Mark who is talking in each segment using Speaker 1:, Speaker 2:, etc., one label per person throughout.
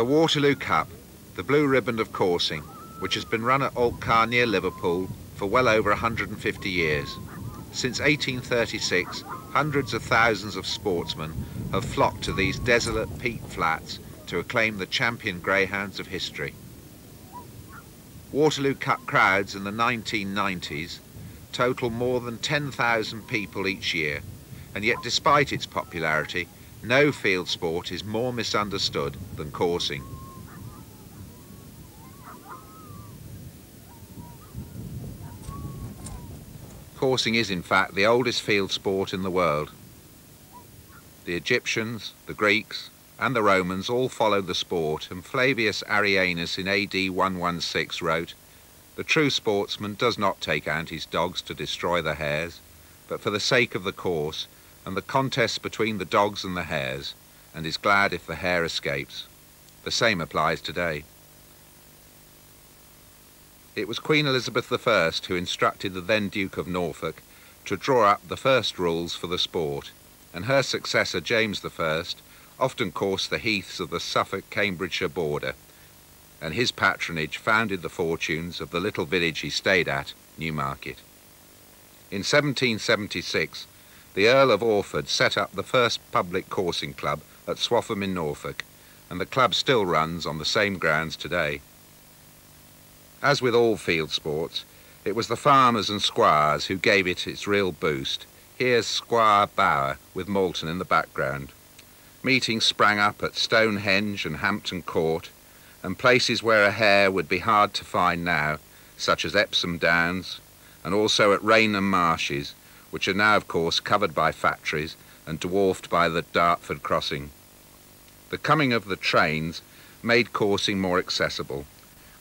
Speaker 1: The Waterloo Cup, the blue ribbon of coursing, which has been run at Altcar near Liverpool for well over 150 years. Since 1836, hundreds of thousands of sportsmen have flocked to these desolate peat flats to acclaim the champion greyhounds of history. Waterloo Cup crowds in the 1990s total more than 10,000 people each year, and yet despite its popularity, no field sport is more misunderstood than coursing. Coursing is in fact the oldest field sport in the world. The Egyptians, the Greeks and the Romans all followed the sport, and Flavius Arrianus in AD 116 wrote, "The true sportsman does not take out his dogs to destroy the hares, but for the sake of the course and the contest between the dogs and the hares, and is glad if the hare escapes." The same applies today. It was Queen Elizabeth I who instructed the then Duke of Norfolk to draw up the first rules for the sport, and her successor James I often coursed the heaths of the Suffolk-Cambridgeshire border, and his patronage founded the fortunes of the little village he stayed at, Newmarket. In 1776, the Earl of Orford set up the first public coursing club at Swaffham in Norfolk, and the club still runs on the same grounds today. As with all field sports, it was the farmers and squires who gave it its real boost. Here's Squire Bower with Malton in the background. Meetings sprang up at Stonehenge and Hampton Court, and places where a hare would be hard to find now, such as Epsom Downs, and also at Rainham Marshes, which are now of course covered by factories and dwarfed by the Dartford crossing. The coming of the trains made coursing more accessible.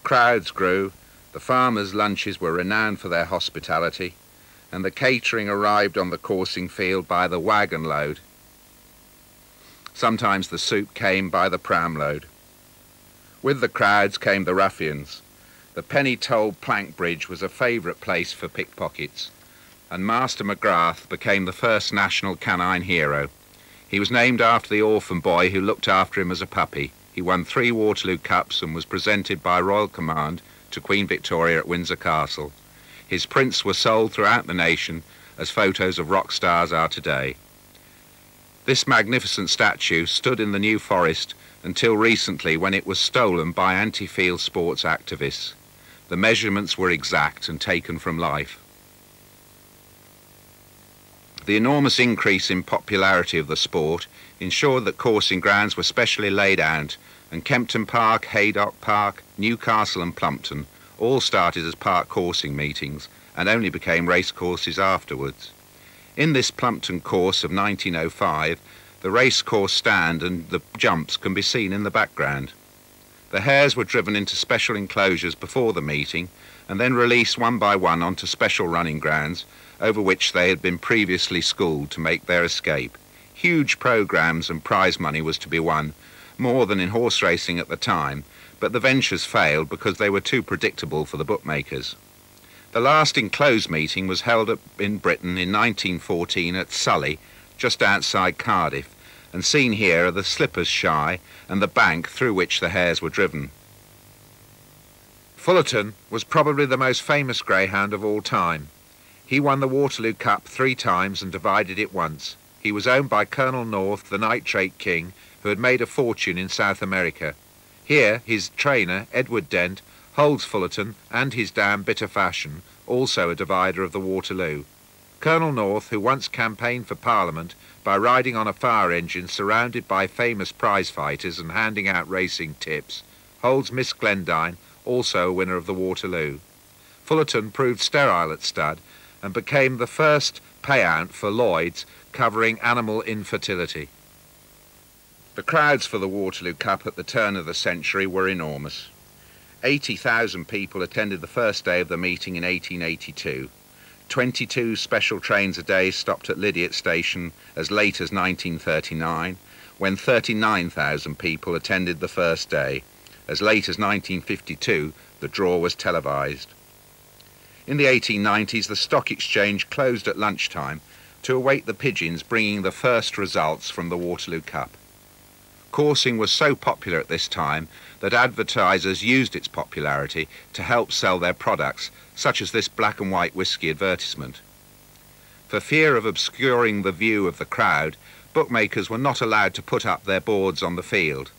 Speaker 1: Crowds grew, the farmers' lunches were renowned for their hospitality, and the catering arrived on the coursing field by the wagon load. Sometimes the soup came by the pram load. With the crowds came the ruffians. The penny-tolled plank bridge was a favourite place for pickpockets, and Master McGrath became the first national canine hero. He was named after the orphan boy who looked after him as a puppy. He won 3 Waterloo Cups and was presented by royal command to Queen Victoria at Windsor Castle. His prints were sold throughout the nation as photos of rock stars are today. This magnificent statue stood in the New Forest until recently, when it was stolen by anti-field sports activists. The measurements were exact and taken from life. The enormous increase in popularity of the sport ensured that coursing grounds were specially laid out, and Kempton Park, Haydock Park, Newcastle and Plumpton all started as park coursing meetings and only became racecourses afterwards. In this Plumpton course of 1905, the racecourse stand and the jumps can be seen in the background. The hares were driven into special enclosures before the meeting and then released one by one onto special running grounds over which they had been previously schooled to make their escape. Huge programmes and prize money was to be won, more than in horse racing at the time, but the ventures failed because they were too predictable for the bookmakers. The last enclosed meeting was held in Britain in 1914 at Sully, just outside Cardiff, and seen here are the Slippers Shy and the bank through which the hares were driven. Fullerton was probably the most famous greyhound of all time. He won the Waterloo Cup 3 times and divided it once. He was owned by Colonel North, the nitrate king, who had made a fortune in South America. Here, his trainer, Edward Dent, holds Fullerton and his dam Bitter Fashion, also a divider of the Waterloo. Colonel North, who once campaigned for Parliament by riding on a fire engine surrounded by famous prize fighters and handing out racing tips, holds Miss Glendine, also a winner of the Waterloo. Fullerton proved sterile at stud and became the first payout for Lloyd's covering animal infertility. The crowds for the Waterloo Cup at the turn of the century were enormous. 80,000 people attended the first day of the meeting in 1882. 22 special trains a day stopped at Lydiate Station as late as 1939, when 39,000 people attended the first day. As late as 1952, the draw was televised. In the 1890s, the Stock Exchange closed at lunchtime to await the pigeons bringing the first results from the Waterloo Cup. Coursing was so popular at this time that advertisers used its popularity to help sell their products, such as this black and white whisky advertisement. For fear of obscuring the view of the crowd, bookmakers were not allowed to put up their boards on the field.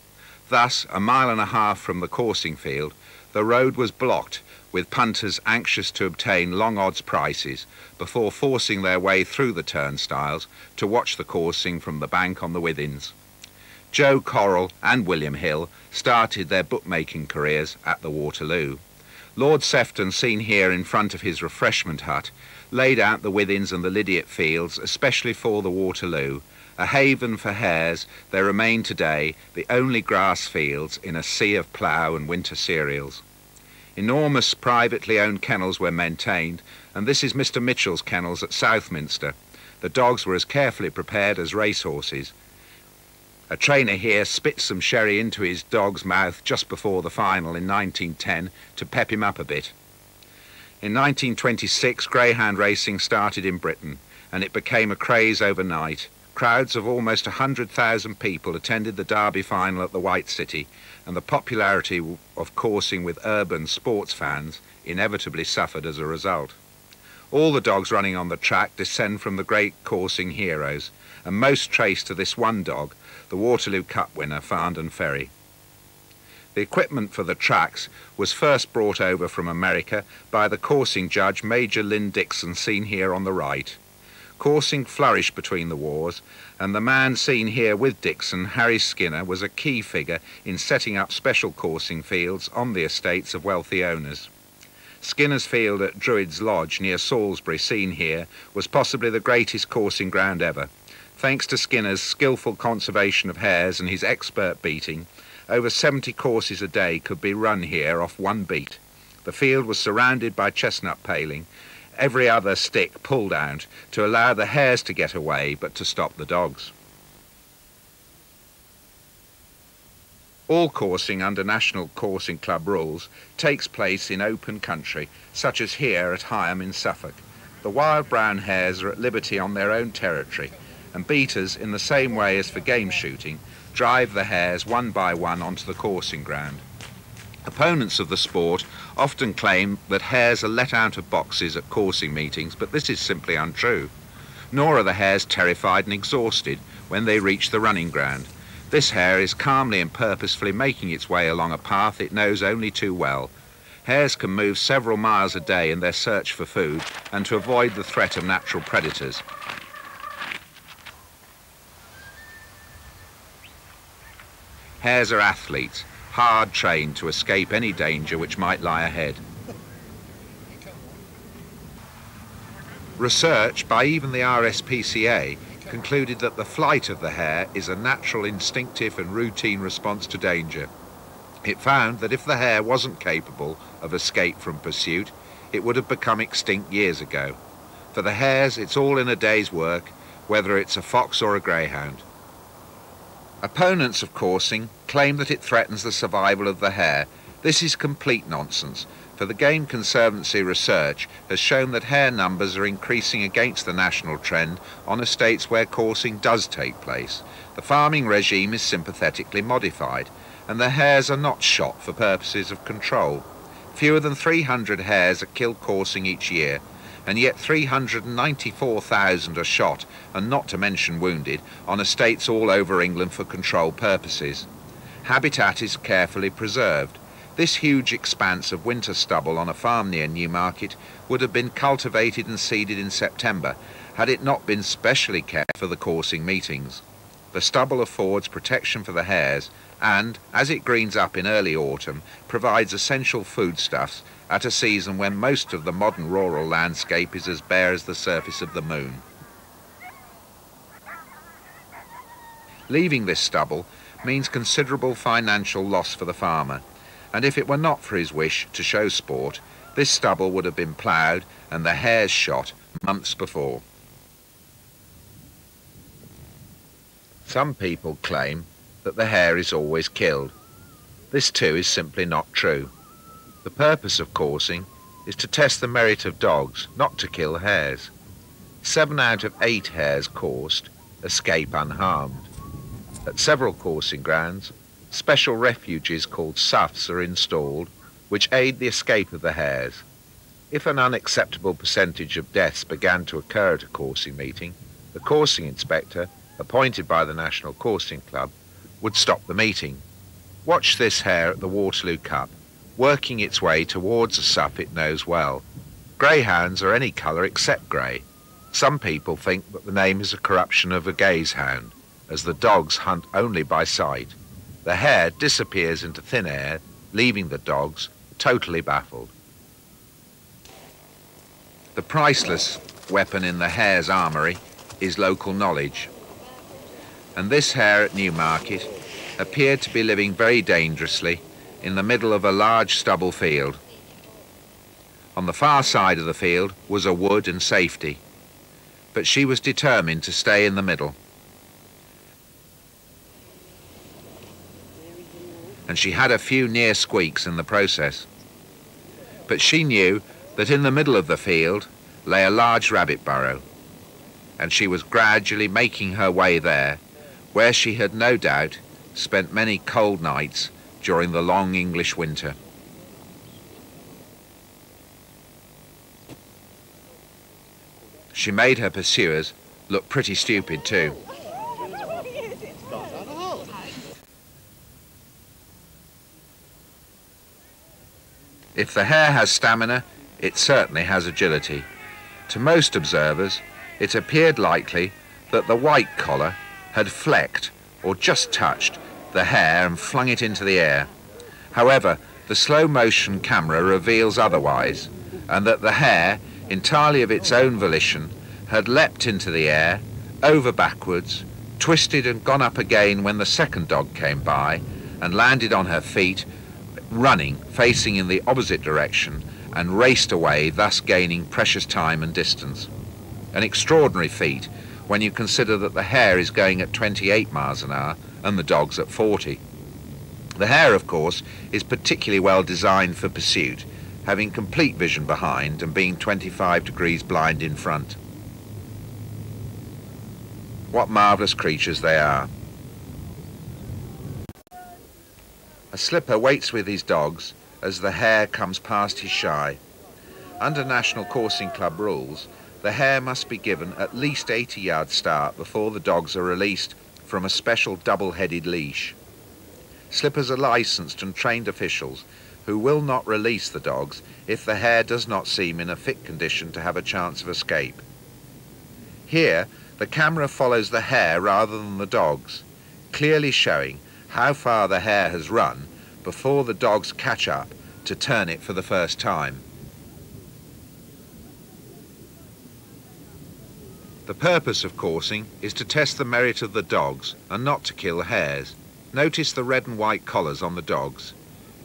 Speaker 1: Thus, a mile and a half from the coursing field, the road was blocked with punters anxious to obtain long odds prices before forcing their way through the turnstiles to watch the coursing from the bank on the Withens. Joe Correll and William Hill started their bookmaking careers at the Waterloo. Lord Sefton, seen here in front of his refreshment hut, laid out the Withens and the Lydiate fields especially for the Waterloo. A haven for hares, they remain today the only grass fields in a sea of plough and winter cereals. Enormous privately owned kennels were maintained, and this is Mr. Mitchell's kennels at Southminster. The dogs were as carefully prepared as racehorses. A trainer here spit some sherry into his dog's mouth just before the final in 1910 to pep him up a bit. In 1926, greyhound racing started in Britain, and it became a craze overnight. Crowds of almost 100,000 people attended the Derby final at the White City, and the popularity of coursing with urban sports fans inevitably suffered as a result. All the dogs running on the track descend from the great coursing heroes, and most trace to this one dog, the Waterloo Cup winner, Farndon Ferry. The equipment for the tracks was first brought over from America by the coursing judge Major Lynn Dixon, seen here on the right. Coursing flourished between the wars, and the man seen here with Dixon, Harry Skinner, was a key figure in setting up special coursing fields on the estates of wealthy owners. Skinner's field at Druids Lodge near Salisbury, seen here, was possibly the greatest coursing ground ever. Thanks to Skinner's skillful conservation of hares and his expert beating, over 70 courses a day could be run here off one beat. The field was surrounded by chestnut paling, every other stick pulled out to allow the hares to get away but to stop the dogs. All coursing under National Coursing Club rules takes place in open country, such as here at Higham in Suffolk. The wild brown hares are at liberty on their own territory, and beaters, in the same way as for game shooting, drive the hares one by one onto the coursing ground. Opponents of the sport often claim that hares are let out of boxes at coursing meetings, but this is simply untrue. Nor are the hares terrified and exhausted when they reach the running ground. This hare is calmly and purposefully making its way along a path it knows only too well. Hares can move several miles a day in their search for food and to avoid the threat of natural predators. Hares are athletes, hard trained to escape any danger which might lie ahead. Research by even the RSPCA concluded that the flight of the hare is a natural, instinctive and routine response to danger. It found that if the hare wasn't capable of escape from pursuit, it would have become extinct years ago. For the hares, it's all in a day's work, whether it's a fox or a greyhound. Opponents of coursing claim that it threatens the survival of the hare. This is complete nonsense, for the Game Conservancy research has shown that hare numbers are increasing against the national trend on estates where coursing does take place. The farming regime is sympathetically modified, and the hares are not shot for purposes of control. Fewer than 300 hares are killed coursing each year, and yet 394,000 are shot, and not to mention wounded, on estates all over England for control purposes. Habitat is carefully preserved. This huge expanse of winter stubble on a farm near Newmarket would have been cultivated and seeded in September had it not been specially kept for the coursing meetings. The stubble affords protection for the hares and, as it greens up in early autumn, provides essential foodstuffs at a season when most of the modern rural landscape is as bare as the surface of the moon. Leaving this stubble means considerable financial loss for the farmer, and if it were not for his wish to show sport, this stubble would have been ploughed and the hares shot months before. Some people claim that the hare is always killed. This too is simply not true. The purpose of coursing is to test the merit of dogs, not to kill hares. 7 out of 8 hares coursed escape unharmed. At several coursing grounds, special refuges called soughs are installed, which aid the escape of the hares. If an unacceptable percentage of deaths began to occur at a coursing meeting, the coursing inspector, appointed by the National Coursing Club, would stop the meeting. Watch this hare at the Waterloo Cup, working its way towards a sough it knows well. Greyhounds are any colour except grey. Some people think that the name is a corruption of a gazehound, as the dogs hunt only by sight. The hare disappears into thin air, leaving the dogs totally baffled. The priceless weapon in the hare's armoury is local knowledge. And this hare at Newmarket appeared to be living very dangerously in the middle of a large stubble field. On the far side of the field was a wood and safety, but she was determined to stay in the middle. And she had a few near squeaks in the process. But she knew that in the middle of the field lay a large rabbit burrow, and she was gradually making her way there, where she had no doubt spent many cold nights during the long English winter. She made her pursuers look pretty stupid too. If the hare has stamina, it certainly has agility. To most observers, it appeared likely that the white collar had flecked or just touched the hare and flung it into the air. However, the slow motion camera reveals otherwise, and that the hare, entirely of its own volition, had leapt into the air, over backwards, twisted and gone up again when the second dog came by, and landed on her feet, running, facing in the opposite direction, and raced away, thus gaining precious time and distance. An extraordinary feat when you consider that the hare is going at 28 miles an hour and the dog's at 40. The hare, of course, is particularly well designed for pursuit, having complete vision behind and being 25 degrees blind in front. What marvellous creatures they are. A slipper waits with his dogs as the hare comes past his shy. Under National Coursing Club rules, the hare must be given at least 80-yard start before the dogs are released from a special double-headed leash. Slippers are licensed and trained officials who will not release the dogs if the hare does not seem in a fit condition to have a chance of escape. Here, the camera follows the hare rather than the dogs, clearly showing how far the hare has run before the dogs catch up to turn it for the first time. The purpose of coursing is to test the merit of the dogs and not to kill hares. Notice the red and white collars on the dogs.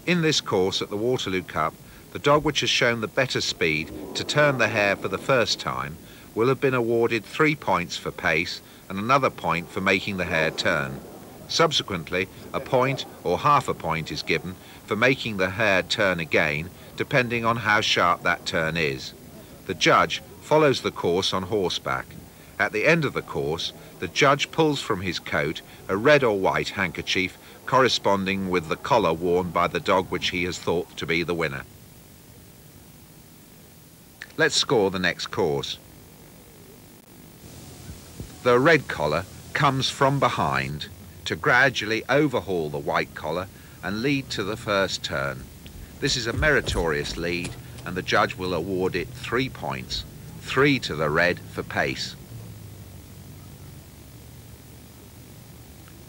Speaker 1: In this course at the Waterloo Cup, the dog which has shown the better speed to turn the hare for the first time will have been awarded 3 points for pace and another point for making the hare turn. Subsequently, a point or half a point is given for making the hare turn again, depending on how sharp that turn is. The judge follows the course on horseback. At the end of the course, the judge pulls from his coat a red or white handkerchief corresponding with the collar worn by the dog which he has thought to be the winner. Let's score the next course. The red collar comes from behind to gradually overhaul the white collar and lead to the first turn. This is a meritorious lead, and the judge will award it 3 points, 3 to the red for pace.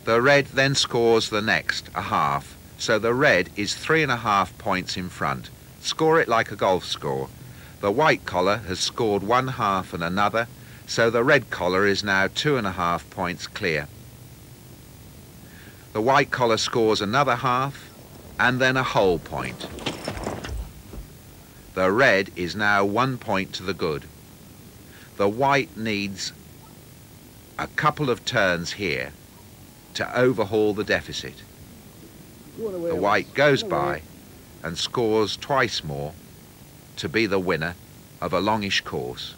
Speaker 1: The red then scores the next, a half, so the red is 3.5 points in front. Score it like a golf score. The white collar has scored 1 half and another, so the red collar is now 2.5 points clear. The white collar scores another half and then a whole point. The red is now 1 point to the good. The white needs a couple of turns here to overhaul the deficit. The white goes by and scores twice more to be the winner of a longish course.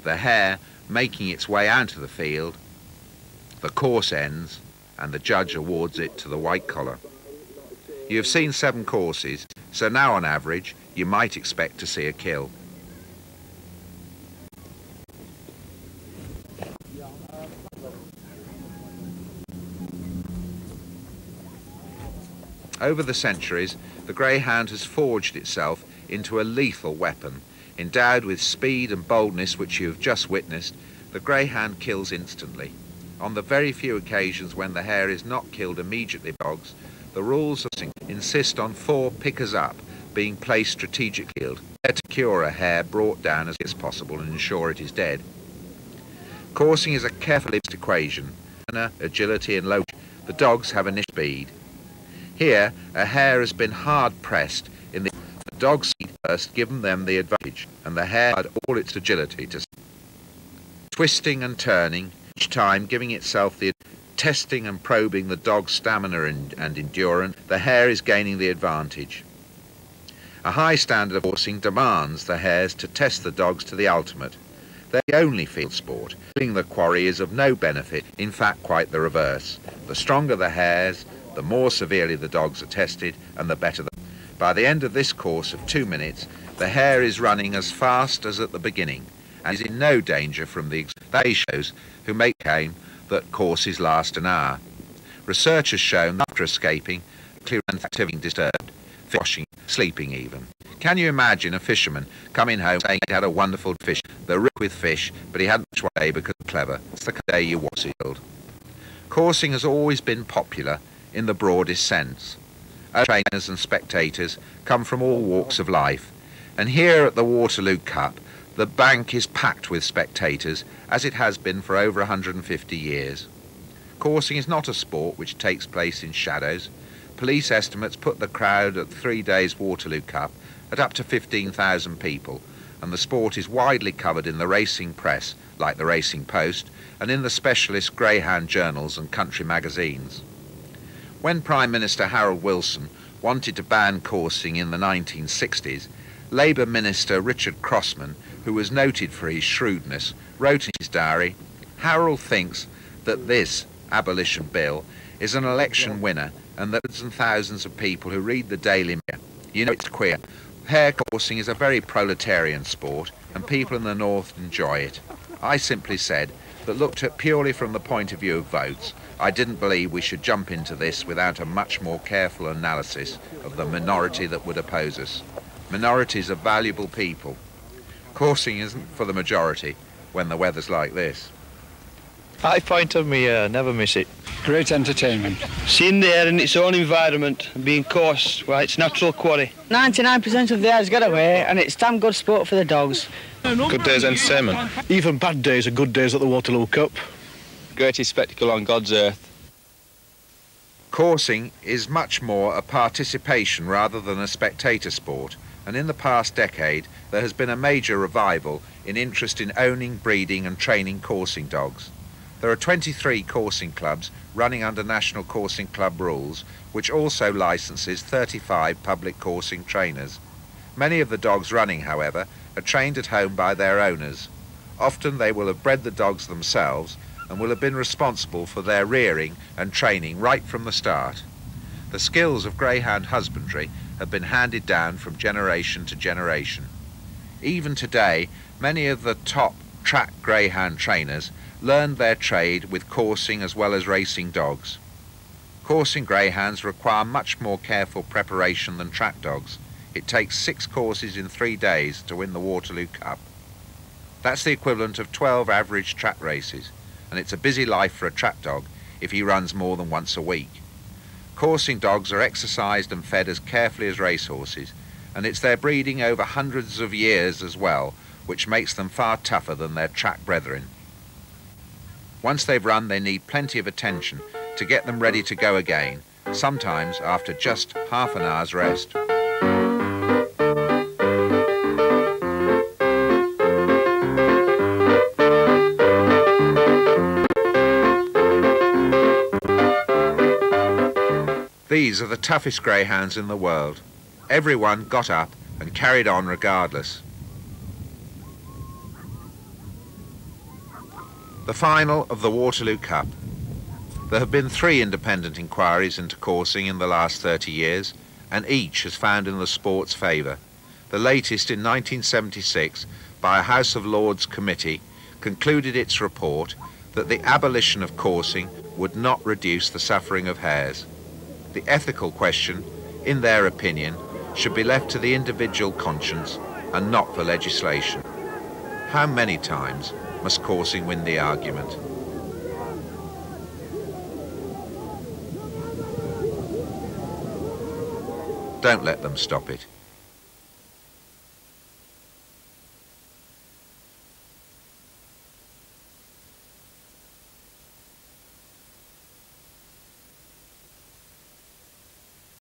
Speaker 1: The hare making its way out of the field, the course ends, and the judge awards it to the white collar. You have seen 7 courses, so now on average you might expect to see a kill. Over the centuries, the greyhound has forged itself into a lethal weapon. Endowed with speed and boldness which you have just witnessed, the greyhound kills instantly. On the very few occasions when the hare is not killed immediately by dogs, the rules insist on 4 pickers-up being placed strategically to cure a hare brought down as possible and ensure it is dead. Coursing is a carefully balanced equation. Agility and low. The dogs have initial speed. Here, a hare has been hard pressed in the dog's speed first, given them the advantage, and the hare had all its agility to twisting and turning, each time giving itself the testing and probing the dog's stamina and endurance. The hare is gaining the advantage. A high standard of coursing demands the hares to test the dogs to the ultimate. They're the only field sport. Killing the quarry is of no benefit, in fact quite the reverse. The stronger the hares, the more severely the dogs are tested, and the better. By the end of this course of 2 minutes, the hare is running as fast as at the beginning, and is in no danger from the shows who make claim that courses last an hour. Research has shown that after escaping, clear activity disturbed, washing, sleeping even. Can you imagine a fisherman coming home saying he had a wonderful fish, the rip with fish, but he hadn't much one day because clever? It's the day you watch it. Coursing has always been popular in the broadest sense. Our trainers and spectators come from all walks of life, and here at the Waterloo Cup, the bank is packed with spectators, as it has been for over 150 years. Coursing is not a sport which takes place in shadows. Police estimates put the crowd at 3 days Waterloo Cup at up to 15,000 people, and the sport is widely covered in the racing press, like the Racing Post, and in the specialist greyhound journals and country magazines. When Prime Minister Harold Wilson wanted to ban coursing in the 1960s, Labour Minister Richard Crossman, who was noted for his shrewdness, wrote in his diary, "Harold thinks that this abolition bill is an election winner, and that hundreds and thousands of people who read the Daily Mirror. You know, it's queer. Hare coursing is a very proletarian sport, and people in the North enjoy it. I simply said that looked at purely from the point of view of votes, I didn't believe we should jump into this without a much more careful analysis of the minority that would oppose us. Minorities are valuable people. Coursing isn't for the majority when the weather's like this."
Speaker 2: High point of me, never miss it.
Speaker 3: Great entertainment.
Speaker 2: Seeing the hare in its own environment and being coursed by its natural quarry.
Speaker 4: 99% of the hares get away, and it's damn good sport for the dogs.
Speaker 2: Good day's entertainment.
Speaker 3: Even bad days are good days at the Waterloo Cup.
Speaker 2: Greatest spectacle on God's earth.
Speaker 1: Coursing is much more a participation rather than a spectator sport, and in the past decade there has been a major revival in interest in owning, breeding and training coursing dogs. There are 23 coursing clubs running under National Coursing Club rules, which also licenses 35 public coursing trainers. Many of the dogs running, however, are trained at home by their owners. Often they will have bred the dogs themselves and will have been responsible for their rearing and training right from the start. The skills of greyhound husbandry have been handed down from generation to generation. Even today, many of the top track greyhound trainers learned their trade with coursing as well as racing dogs. Coursing greyhounds require much more careful preparation than track dogs. It takes 6 courses in 3 days to win the Waterloo Cup. That's the equivalent of 12 average track races, and it's a busy life for a track dog if he runs more than once a week. Coursing dogs are exercised and fed as carefully as racehorses, and it's their breeding over hundreds of years as well, which makes them far tougher than their track brethren. Once they've run, they need plenty of attention to get them ready to go again, sometimes after just half an hour's rest. These are the toughest greyhounds in the world. Everyone got up and carried on regardless. The final of the Waterloo Cup. There have been 3 independent inquiries into coursing in the last 30 years, and each has found in the sport's favour. The latest in 1976 by a House of Lords committee concluded its report that the abolition of coursing would not reduce the suffering of hares. The ethical question, in their opinion, should be left to the individual conscience and not for legislation. How many times must coursing win the argument? Don't let them stop it.